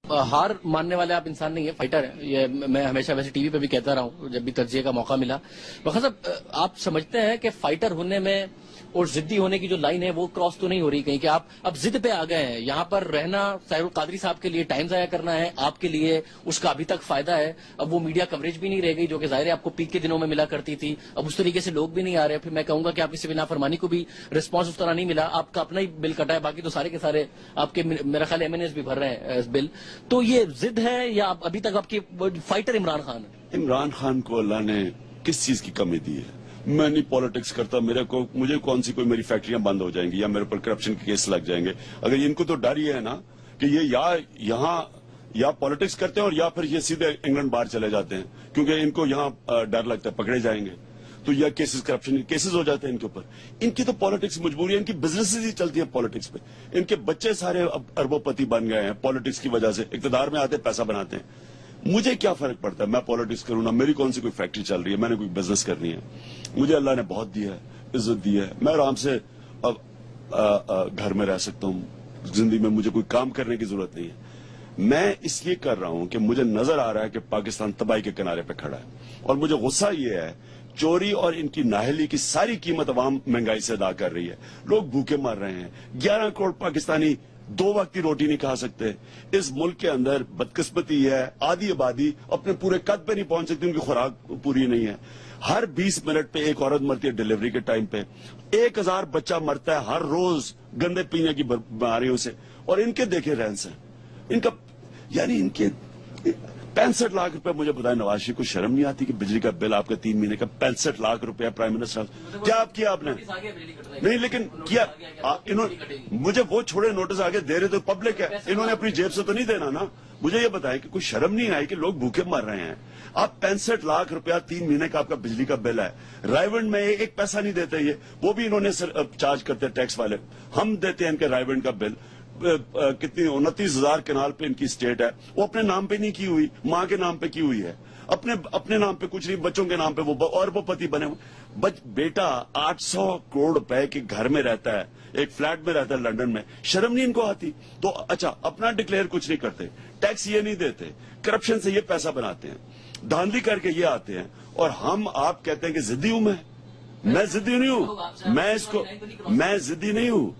हार मानने वाले आप इंसान नहीं है, फाइटर है। ये मैं हमेशा वैसे टीवी पे भी कहता रहा हूँ जब भी तर्जीह का मौका मिला। वक़्त साहब, आप समझते हैं कि फाइटर होने में और जिद्दी होने की जो लाइन है वो क्रॉस तो नहीं हो रही कहीं कि आप अब जिद पे आ गए हैं? यहाँ पर रहना साहिरुल कादरी साहब के लिए टाइम जाया करना है, आपके लिए उसका अभी तक फायदा है। अब वो मीडिया कवरेज भी नहीं रह गई जो कि जाहिर है आपको पीक के दिनों में मिला करती थी। अब उस तरीके से लोग भी नहीं आ रहे। फिर मैं कहूंगा कि आपकी सिविल नाफरमानी को भी रिस्पॉन्स उस तरह नहीं मिला। आपका अपना ही बिल कटा है, बाकी तो सारे के सारे आपके मेरा ख्याल एमएनएस भी भर रहे हैं इस बिल। तो ये जिद है या अभी तक आपकी फाइटर इमरान खान है? इमरान खान को अल्लाह ने किस चीज की कमी दी है? मैं नहीं पॉलिटिक्स करता, मुझे कौन सी कोई मेरी फैक्ट्रियां बंद हो जाएंगी या मेरे पर करप्शन के केस लग जाएंगे। अगर इनको तो डर ही है ना कि ये या पॉलिटिक्स करते हैं और या फिर ये सीधे इंग्लैंड बाहर चले जाते हैं, क्योंकि इनको यहाँ डर लगता है पकड़े जाएंगे, तो यह केसेस करप्शन के केसेस हो जाते हैं इनके ऊपर। इनकी तो पॉलिटिक्स मजबूरी है, इनकी बिजनेसेस ही चलती है पॉलिटिक्स पे। इनके बच्चे सारे अब अरबोपति बन गए हैं पॉलिटिक्स की वजह से, इक्तदार में आते पैसा बनाते हैं। मुझे क्या फर्क पड़ता है, मैं पॉलिटिक्स करूं ना, मेरी कौन सी कोई फैक्ट्री चल रही है, मैंने कोई बिजनेस करनी है। मुझे अल्लाह ने बहुत दिया है, इज्जत दी है, मैं आराम से अब घर में रह सकता हूं। जिंदगी में मुझे कोई काम करने की जरूरत नहीं है। मैं इसलिए कर रहा हूं कि मुझे नजर आ रहा है कि पाकिस्तान तबाही के किनारे पे खड़ा है, और मुझे गुस्सा ये है चोरी और इनकी नाहली की सारी कीमत अवाम महंगाई से अदा कर रही है। लोग भूखे मर रहे हैं। 11 करोड़ पाकिस्तानी 2 वक्त की रोटी नहीं खा सकते। इस मुल्क के अंदर बदकिस्मती है, आधी आबादी अपने पूरे कद पे नहीं पहुंच सकती, उनकी खुराक पूरी नहीं है। हर 20 मिनट पे एक औरत मरती है डिलीवरी के टाइम पे। 1000 बच्चा मरता है हर रोज गंदे पीने की बीमारियों से। और इनके देखे रहन सहन, इनका यानी इनके 65 लाख रुपए। मुझे बताया नवाज शरीफ को शर्म नहीं आती कि बिजली का बिल आपका 3 महीने का 65 लाख रुपया प्राइम मिनिस्टर? क्या आप किया आपने? नहीं, लेकिन किया इन्होंने। मुझे वो छोड़े, नोटिस आगे दे रहे तो पब्लिक है, इन्होंने अपनी जेब से तो नहीं देना ना। मुझे ये बताया कि कोई शर्म नहीं आई कि लोग भूखे मर रहे हैं। आप 65 लाख रुपया 3 महीने का आपका बिजली का बिल है। रायवंड में एक पैसा नहीं देते, ये वो भी इन्होंने चार्ज करते टैक्स वाले। हम देते हैं इनके रायवंड का बिल। कितनी 29,000 कनाल पे इनकी स्टेट है, वो अपने नाम पे नहीं की हुई, माँ के नाम पे की हुई है। अपने नाम पे कुछ नहीं, बच्चों के नाम पे वो अरबोपति बने हुए। बेटा 800 करोड़ रुपए के घर में रहता है, एक फ्लैट में रहता है लंदन में। शर्म नहीं इनको आती? तो अच्छा, अपना डिक्लेयर कुछ नहीं करते, टैक्स ये नहीं देते, करप्शन से ये पैसा बनाते हैं, धांधली करके ये आते हैं। और आप कहते हैं कि जिद्दी हूं मैं जिद्दी नहीं हूं। मैं जिद्दी नहीं हूं।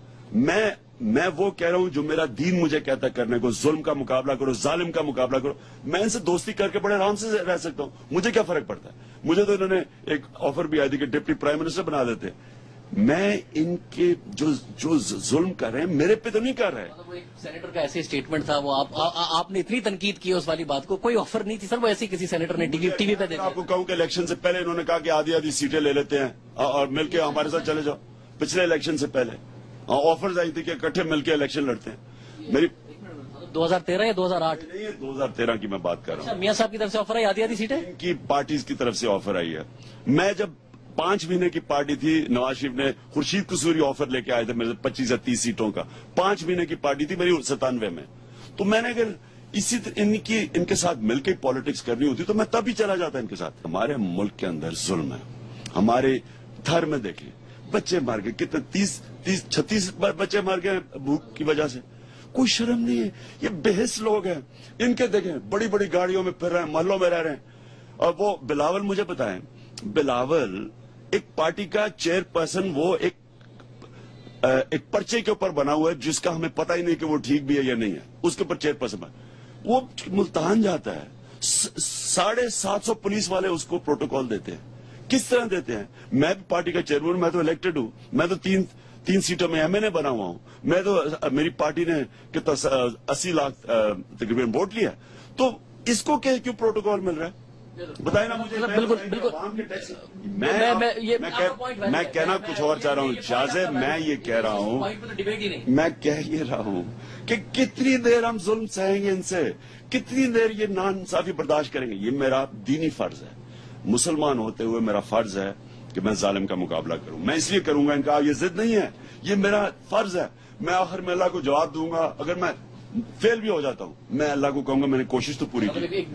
मैं वो कह रहा हूं जो मेरा दीन मुझे कहता करने को। जुल्म का मुकाबला करो, जालिम का मुकाबला करो। मैं इनसे दोस्ती करके बड़े आराम से रह सकता हूं, मुझे क्या फर्क पड़ता है? मुझे तो इन्होंने एक ऑफर भी आई थी कि डिप्टी प्राइम मिनिस्टर बना देते। मैं इनके जो जुल्म कर रहे हैं मेरे पे तो नहीं कर रहे। वो एक सेनेटर का ऐसे स्टेटमेंट था, वो आपने इतनी तनकीद की उस वाली बात को, कोई ऑफर नहीं थी सर, वो ऐसी किसी सेनेटर ने टीवी पे देखा। आपको कहूं कि इलेक्शन से पहले इन्होंने कहा कि आधी सीटें ले लेते हैं और मिलकर हमारे साथ चले जाओ। पिछले इलेक्शन से पहले ऑफर्स आई थी कि इकट्ठे मिलकर इलेक्शन लड़ते हैं। मेरी 2013 या 2008? नहीं, 2013 की मैं बात कर रहा हूँ। मियां साहब की तरफ से ऑफर आई आधी सीटें? इनकी पार्टीज की तरफ से ऑफर आई है। मैं जब 5 महीने की पार्टी थी, नवाज शरीफ ने खुर्शीद कसूरी ऑफर लेके आए थे मेरे 25 या 30 सीटों का। 5 महीने की पार्टी थी मेरी 97 में। तो मैंने अगर इनके साथ मिलकर पॉलिटिक्स करनी होती तो मैं तभी चला जाता इनके साथ। हमारे मुल्क के अंदर जुल्म है। हमारे थर में देखें, बच्चे मर गए, कितने 36 बच्चे मर गए भूख की वजह से। कोई शर्म नहीं है। ये बेहिस लोग हैं। इनके देखें, बड़ी बड़ी गाड़ियों में फिर रहे हैं, महलों में रह रहे हैं। और वो बिलावल, मुझे बताएं, बिलावल एक पार्टी का चेयरपर्सन, वो एक पर्चे के ऊपर बना हुआ है जिसका हमें पता ही नहीं कि वो ठीक भी है या नहीं है। उसके ऊपर चेयरपर्सन वो मुल्तान जाता है, 750 पुलिस वाले उसको प्रोटोकॉल देते हैं। किस तरह देते हैं? मैं भी पार्टी का चेयरमैन, मैं तो इलेक्टेड हूं, मैं तो तीन सीटों में एमएनए बना हुआ हूं। मैं तो, मेरी पार्टी ने कितना 80 लाख तकरीबन वोट लिया। तो इसको क्यों प्रोटोकॉल मिल रहा है? बताए ना मुझे। बिल्कुल। मैं कहना कुछ और चाह रहा हूँ शाहजेब। मैं ये कह रहा हूँ, मैं कह ये रहा हूँ कि कितनी देर हम जुल्म सहेंगे इनसे, कितनी देर ये नाइंसाफी बर्दाश्त करेंगे। ये मेरा दीनी फर्ज है, मुसलमान होते हुए मेरा फर्ज है कि मैं जालिम का मुकाबला करूं। मैं इसलिए करूंगा, इनका ये जिद नहीं है, ये मेरा फर्ज है। मैं आखिर में अल्लाह को जवाब दूंगा। अगर मैं फेल भी हो जाता हूं, मैं अल्लाह को कहूंगा मैंने कोशिश तो पूरी की।